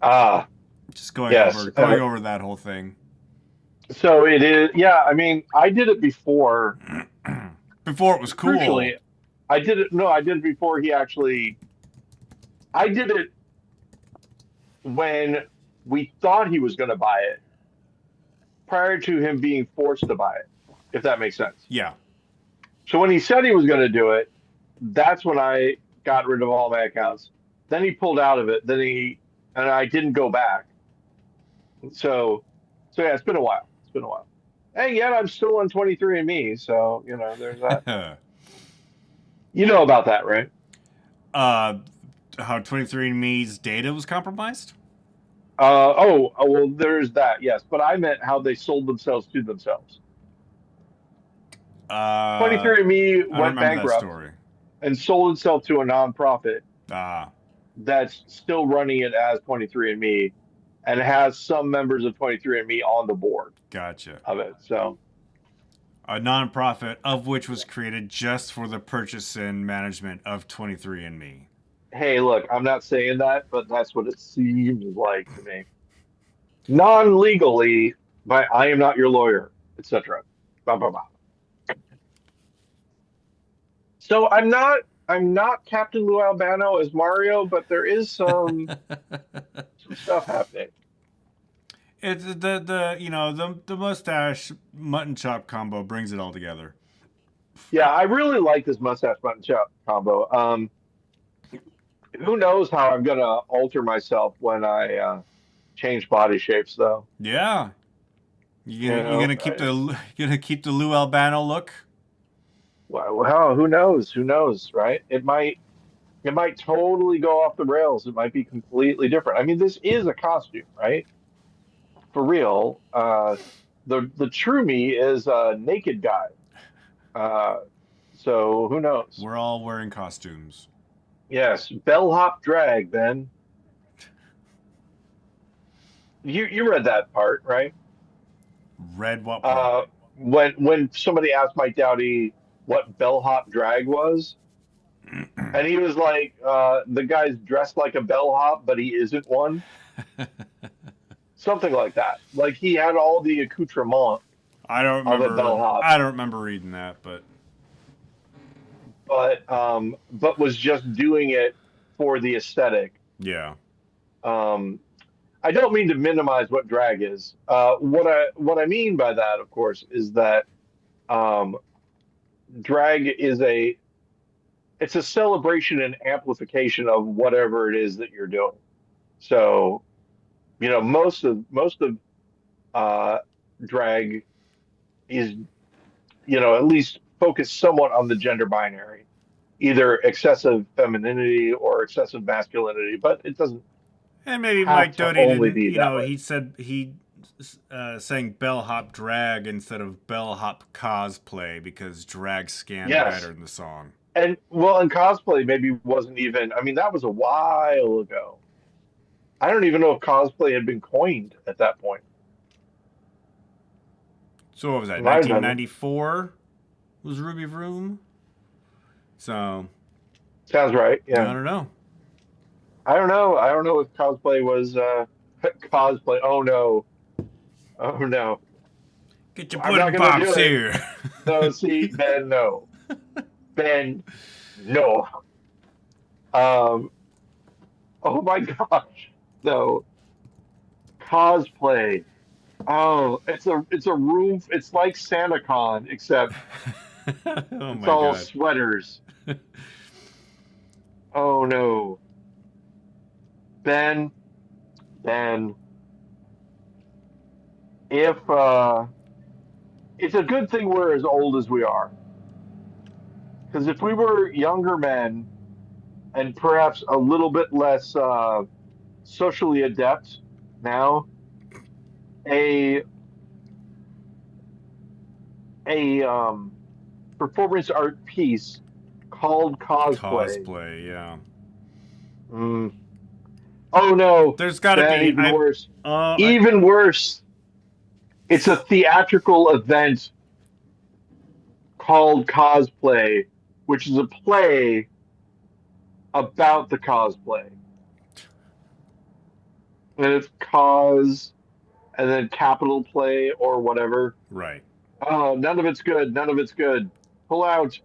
ah, Just yes. going over that whole thing. So it is. Yeah, I mean, I did it before. Before it was Crucially, cool. I did it. No, I did it before he actually. I did it when we thought he was going to buy it, prior to him being forced to buy it. If that makes sense. Yeah. So when he said he was going to do it, that's when I got rid of all my accounts. Then he pulled out of it. And I didn't go back. So, so yeah, it's been a while. It's been a while. And yet I'm still on 23andMe. So, there's that. You know about that, right? uh, how 23andMe's data was compromised? Well, there's that, yes. But I meant how they sold themselves to themselves. I 23andMe don't went remember that bankrupt story. and sold itself to a nonprofit Ah, that's still running it as 23andMe and has some members of 23andMe on the board gotcha. of it. So, A nonprofit of which was created just for the purchase and management of 23andMe. hey, look, I'm not saying that, but that's what it seems like to me. Non-legally, but I am not your lawyer, etc. Blah, blah, blah. So I'm not Captain Lou Albano as Mario, but there is some stuff happening. It's the mustache mutton chop combo brings it all together. Yeah, I really like this mustache button chop combo. Who knows how I'm gonna alter myself when I change body shapes, though. Yeah, You you know, gonna keep the you gonna keep the Lou Albano look. well, who knows? Who knows, right? It might totally go off the rails. It might be completely different. I mean, this is a costume, right? For real. The true me is a naked guy. Uh, so who knows? We're all wearing costumes. Yes, bellhop drag, Ben. You read that part, right? Red what part? Uh, when somebody asked Mike Dowdy what bellhop drag was, and he was like, the guy's dressed like a bellhop, but he isn't one. Something like that. Like he had all the accoutrement of a bellhop, I don't remember reading that, but but was just doing it for the aesthetic. yeah. Um, I don't mean to minimize what drag is. What I mean by that, of course, is that um, drag is it's a celebration and amplification of whatever it is that you're doing. So, most of uh, drag is, at least focused somewhat on the gender binary, either excessive femininity or excessive masculinity, but it doesn't And maybe have Mike to Doty only didn't, be that way. he said he sang bellhop drag instead of bellhop cosplay because drag scanned Yes. better in the song. And well, and cosplay maybe wasn't even, I mean, that was a while ago. I don't even know if cosplay had been coined at that point. So what was It that? might have been. 1994 was Ruby Vroom. So Sounds right. I Yeah. don't know. I don't know. I don't know if cosplay was cosplay. Oh no. Oh no. Get your I'm not pudding gonna pops do it. here. No, see, Ben, no. Ben, no. Um, oh my gosh. No. Cosplay. Oh, it's a room. It's like SantaCon, except Oh it's my all god. sweaters. Oh no. Ben, Ben, if it's a good thing we're as old as we are. Because if we were younger men and perhaps a little bit less socially adept now, a a performance art piece called cosplay. Cosplay, yeah. Mm. Oh no, There's got to Ben, be. even worse. I Even worse. It's a theatrical event called cosplay, which is a play about the cosplay. And it's cause and then capital play or whatever. right. Oh, none of it's good. None of it's good. Pull out.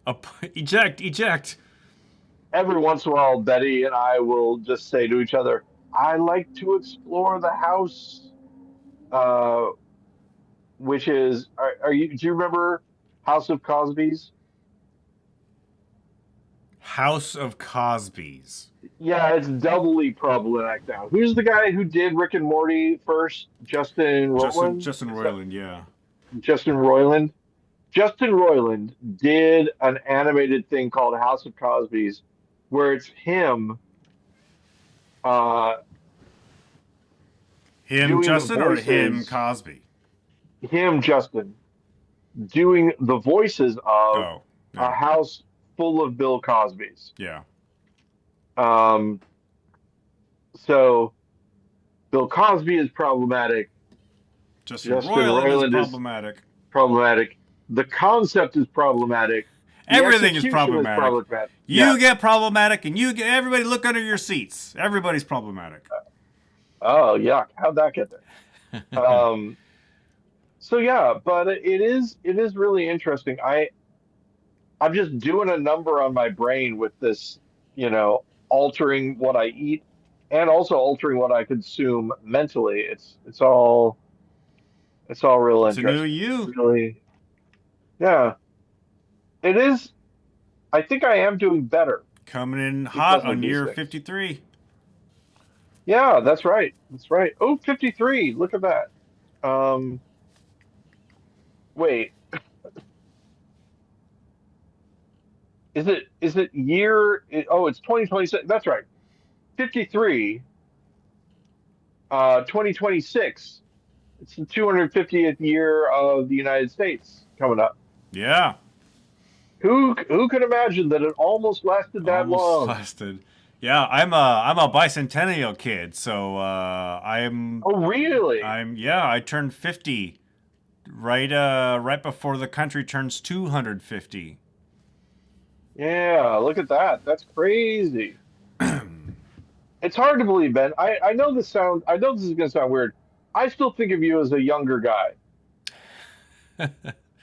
Up, eject, eject. Every once in a while, Betty and I will just say to each other, I like to explore the house. Uh, which is, are you, do you remember House of Cosby's? House of Cosby's. Yeah, it's doubly problematic now. Who's the guy who did Rick and Morty first? Justin Roiland? Justin Is that Roiland, yeah. Justin Roiland? Justin Roiland did an animated thing called House of Cosby's, where it's him uh, Him doing the Justin or him voices, Cosby? him, Justin, doing the voices of Oh, a yeah. house full of Bill Cosbys. Yeah. Um, so Bill Cosby is problematic. Justin Justin Roiland is Roiland is problematic. problematic. The concept is problematic. The Everything is execution is problematic. problematic. You Yes. get problematic, and you get everybody look under your seats. Everybody's problematic. Oh, yuck. How'd that get there? So yeah, but it is really interesting. I'm just doing a number on my brain with this, altering what I eat and also altering what I consume mentally. It's all real It's a new interesting. you. Really, yeah. It is. I think I am doing better Coming in hot because of on these year things. 53. Yeah, that's right. That's right. Oh, 53. Look at that. Um, wait, is it year? Oh, it's 2026. That's right. 53, 2026. It's the 250th year of the United States coming up. Yeah. Who could imagine that it almost lasted that Almost long? lasted. Yeah, I'm a bicentennial kid, so Oh, really? I turned 50 right before the country turns 250. Yeah, look at that. That's crazy. It's hard to believe, Ben. I know this is gonna sound weird. I still think of you as a younger guy.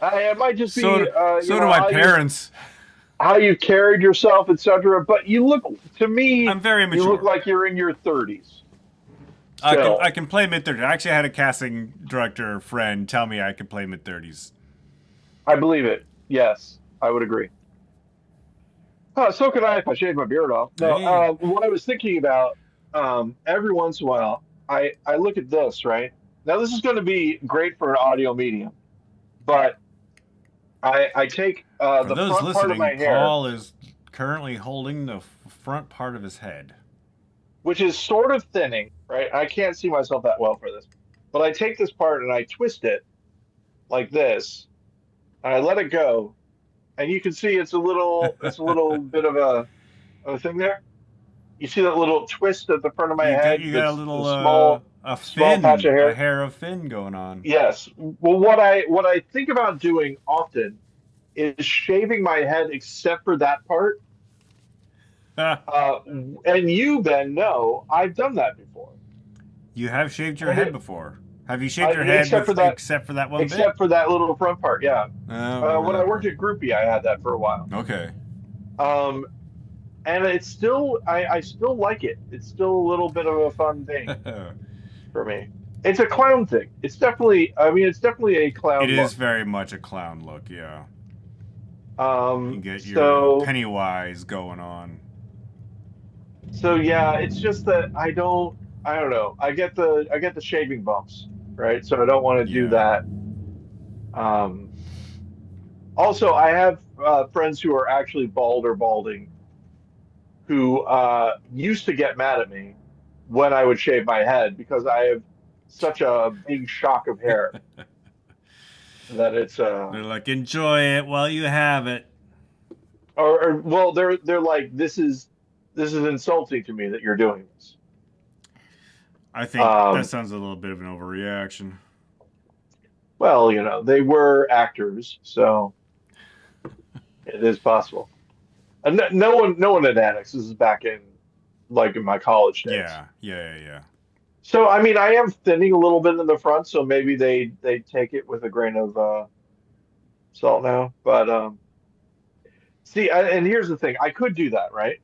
It might just be, So do my parents. how you've carried yourself, etc. But you look, to me, I'm very you look mature. like you're in your 30s I still. can play mid 30s. I actually had a casting director friend tell me I could play mid 30s. I believe it. Yes, I would agree. So could I if I shaved my beard off. No, Hey, what I was thinking about, every once in a while, I look at this, right? Now, this is going to be great for an audio medium, but I take for the those front part of listening, my hair, Paul is currently holding the front part of his head. which is sort of thinning, right? I can't see myself that well for this, but I take this part and I twist it like this, and I let it go, and you can see it's a little bit of a thing there. You see that little twist at the front of my head? You got a That's a little a small patch fin, of a hair. hair of fin going on. Yes. Well, what I think about doing often is shaving my head except for that part. And you, Ben, know I've done that before, You have shaved your and head it before. Have you shaved your head except for with that, except for that one bit? except for that little front part. Yeah. I don't remember When I that worked part. at Groupie, I had that for a while. Okay. Um, and it's still, I still like it. It's still a little bit of a fun thing for me. It's a clown thing. It's definitely, I mean, it's definitely a It clown is look. very much a clown look, yeah. You get your So, Pennywise going on. yeah, it's just that I don't know. I get the shaving bumps, right? So I don't want to do Yeah. that. Um, Also, I have friends who are actually bald or balding who used to get mad at me when I would shave my head because I have such a big shock of hair that it's They're like, enjoy it while you have it. or well they're like this is insulting to me that you're doing this. I think that Um, sounds a little bit of an overreaction. well, you know, they were actors, so it is possible. And no one at Annex. This is back in like in my college days. Yeah, yeah, yeah, yeah. So I mean, I am thinning a little bit in the front, so maybe they take it with a grain of salt now. But see, and here's the thing: I could do that, right?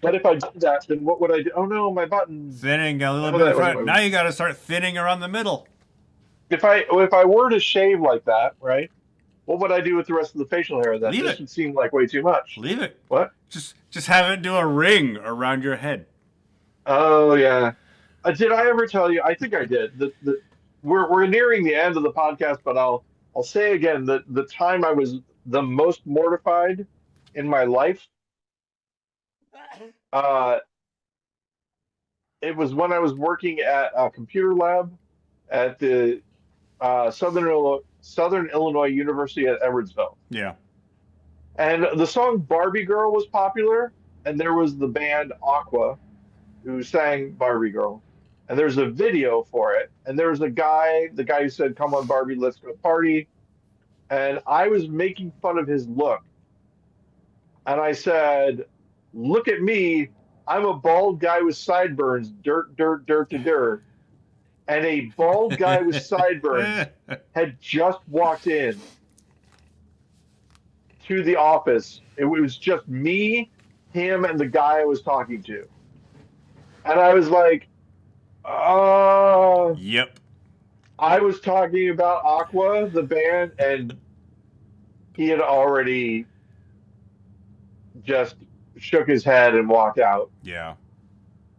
But if I did that, then what would I do? Oh no, my buttons. Thinning a little Oh, bit in the that wasn't front. my. Now you got to start thinning around the middle. If I were to shave like that, right? What would I do with the rest of the facial hair then? Leave This it. would seem like way too much. Leave it. What? Just have it do a ring around your head. Oh yeah. Did I ever tell you? I think I did. We're nearing the end of the podcast, but I'll say again that the time I was the most mortified in my life, uh, it was when I was working at a computer lab at the Southern Illinois University at Edwardsville, Yeah. and the song "Barbie Girl" was popular, and there was the band Aqua who sang Barbie Girl. And there's a video for it. And there's the guy who said, "Come on, Barbie, let's go party." And I was making fun of his look. And I said, "Look at me. I'm a bald guy with sideburns, dirt, dirt, dirt to dirt." And a bald guy with sideburns had just walked in to the office. It was just me, him, and the guy I was talking to. And I was like, oh, Yep. I was talking about Aqua, the band, and he had already just shook his head and walked out. Yeah.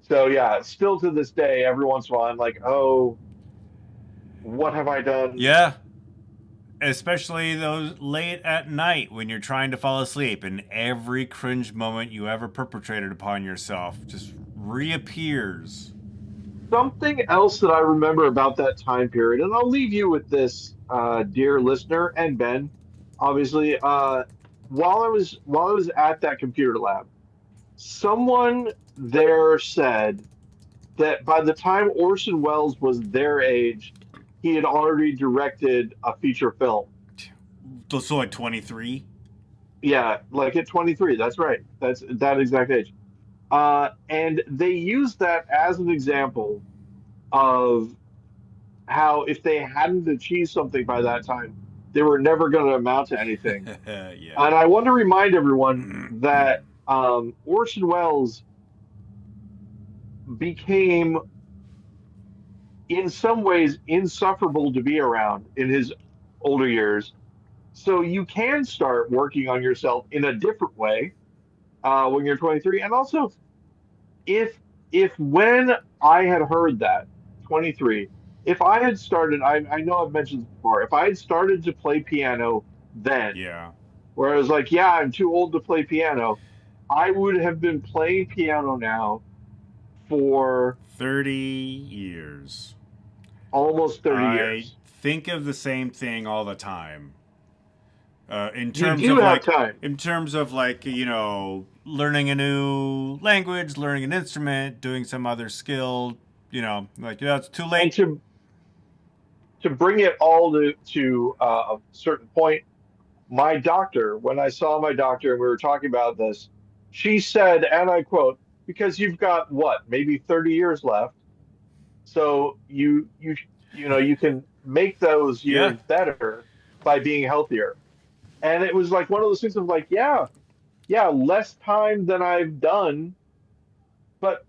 So yeah, still to this day, every once in a while, I'm like, oh, what have I done? Yeah. Especially those late at night when you're trying to fall asleep and every cringe moment you ever perpetrated upon yourself just reappears. Something else that I remember about that time period, and I'll leave you with this, dear listener and Ben. Obviously, while I was at that computer lab, someone there said that by the time Orson Welles was their age, he had already directed a feature film. So like 23? Yeah, like at 23. That's right. That's that exact age. And they used that as an example of how if they hadn't achieved something by that time, they were never going to amount to anything. Yeah. And I want to remind everyone that Orson Welles became, in some ways, insufferable to be around in his older years. So you can start working on yourself in a different way when you're 23. And also, if when I had heard that 23, if I had started, I know I've mentioned this before, if I had started to play piano then, Yeah. where I was like, yeah, I'm too old to play piano, I would have been playing piano now for 30 years. almost 30 I years. think of the same thing all the time. You do have time. In terms of like, you know, learning a new language, learning an instrument, doing some other skill, you know, like, you know, it's too And late. to bring it all to a certain point, my doctor, when I saw my doctor and we were talking about this, she said, and I quote, because you've got what, maybe 30 years left. So you can make those Yeah. years better by being healthier. And it was like one of those things of like, yeah, yeah, less time than I've done, but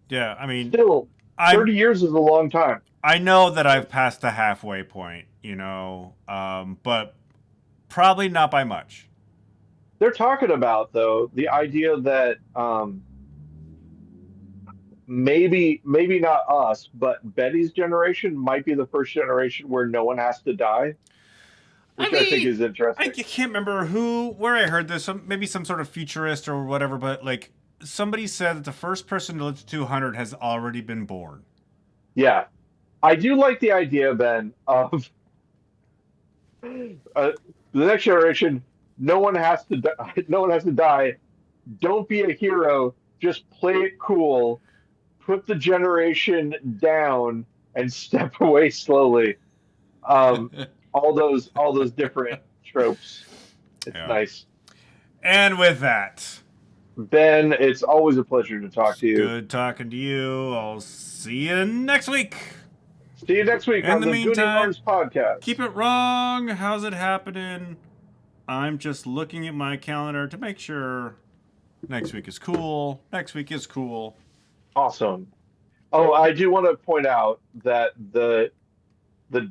Yeah. I mean, still, I'm 30 years is a long time. I know that I've passed the halfway point, but probably not by much. They're talking about though the idea that maybe not us, but Betty's generation might be the first generation where no one has to die, I which I think mean, is I interesting. can't remember where I heard this. Maybe some sort of futurist or whatever, but like somebody said that the first person to live to 200 has already been born. Yeah, I do like the idea, Ben, of the next generation. No one has to die. No one has to die. Don't be a hero. Just play it cool. Put the generation down and step away slowly. Um, all those different tropes. It's Yeah. nice. And with that, Ben, it's always a pleasure to talk it's to you. good talking to you. I'll see you next week. See you next week In on the the meantime, GudeLaurance podcast. keep it wrong. How's it happening? I'm just looking at my calendar to make sure next week is cool. Next week is cool. Awesome. Oh, I do want to point out that the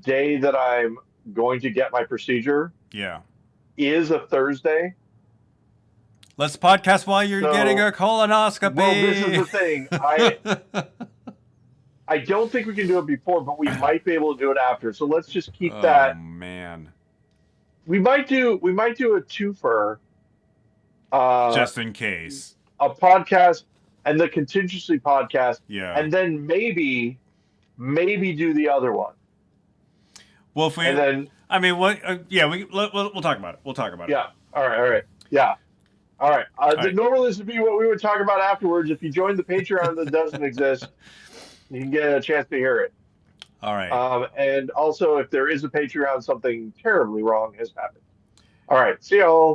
day that I'm going to get my procedure Yeah. is a Thursday. Let's podcast while you're getting a So, well, this is colonoscopy. the thing. I don't think we can do it before, but we might be able to do it after. So let's just keep Oh that. man. We might do a twofer, uh, Just in case. a podcast and the contingency podcast, Yeah. and then maybe do the other one, Well, if and we, then I mean, what? Yeah, we'll talk about it. We'll talk about it. yeah. All right, yeah. All right. All The right. normal this would be what we would talk about afterwards. If you join the Patreon that doesn't exist, you can get a chance to hear it. All right. And also, if there is a Patreon, something terribly wrong has happened. All right. See y'all.